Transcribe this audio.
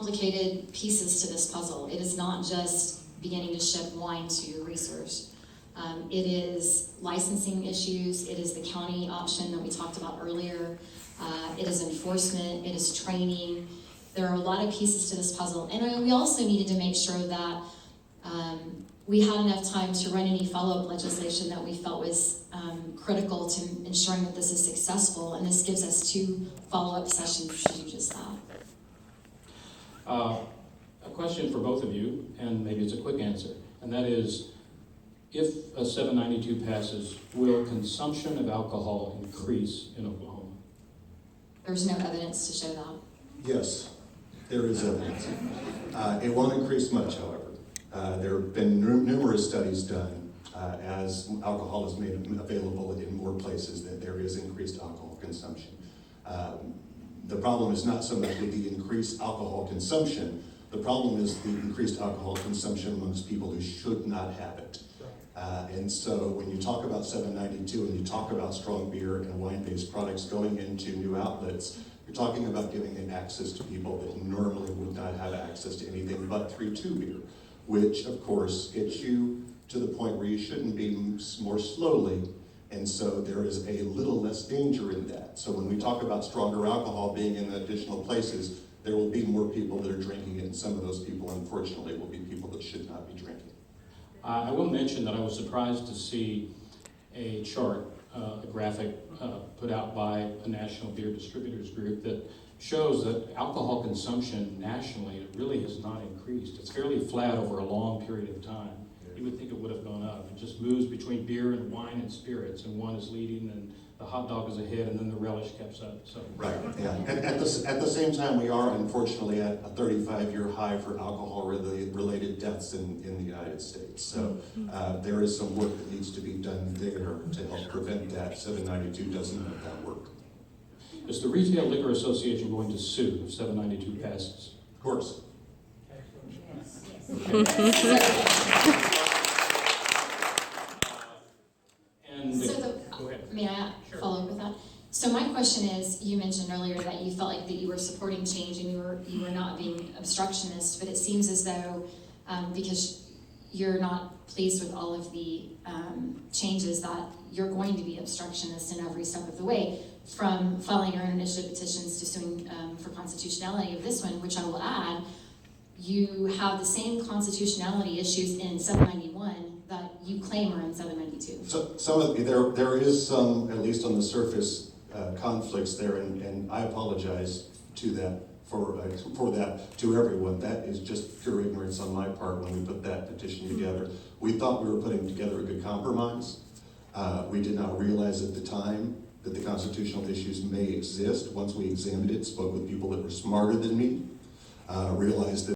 complicated pieces to this puzzle. It is not just beginning to ship wine to your racers. It is licensing issues, it is the county option that we talked about earlier, it is enforcement, it is training. There are a lot of pieces to this puzzle. And we also needed to make sure that we had enough time to run any follow-up legislation that we felt was critical to ensuring that this is successful, and this gives us 2 follow-up sessions to do just that. A question for both of you, and maybe it's a quick answer, and that is, if a 792 passes, will consumption of alcohol increase in Oklahoma? There's no evidence to show that. Yes, there is evidence. It won't increase much, however. There have been numerous studies done as alcohol is made available in more places that there is increased alcohol consumption. The problem is not so much with the increased alcohol consumption. The problem is the increased alcohol consumption amongst people who should not have it. And so when you talk about 792 and you talk about strong beer and wine-based products going into new outlets, you're talking about giving it access to people that normally would not have access to anything but 3-2 beer, which of course gets you to the point where you shouldn't be more slowly, and so there is a little less danger in that. So when we talk about stronger alcohol being in additional places, there will be more people that are drinking it, and some of those people, unfortunately, will be people that should not be drinking. I will mention that I was surprised to see a chart, a graphic put out by a national beer distributors group that shows that alcohol consumption nationally really has not increased. It's fairly flat over a long period of time. You would think it would have gone up. It just moves between beer and wine and spirits, and one is leading and the hot dog is ahead, and then the relish keeps up. So right, yeah. And at the same time, we are unfortunately at a 35-year high for alcohol-related deaths in the United States. So there is some work that needs to be done there to help prevent that. 792 doesn't have that work. Is the Retail Liquor Association going to sue if 792 passes? Of course. Go ahead. May I follow up with that? So my question is, you mentioned earlier that you felt like that you were supporting change and you were not being obstructionist, but it seems as though because you're not pleased with all of the changes that you're going to be obstructionist in every step of the way, from filing your own initiative petitions to suing for constitutionality of this one, which I will add, you have the same constitutionality issues in 791 that you claim are in 792. So there is some, at least on the surface, conflicts there, and I apologize to that for that to everyone. That is just pure ignorance on my part when we put that petition together. We thought we were putting together a good compromise. We did not realize at the time that the constitutional issues may exist. Once we examined it, spoke with people that were smarter than me, realized that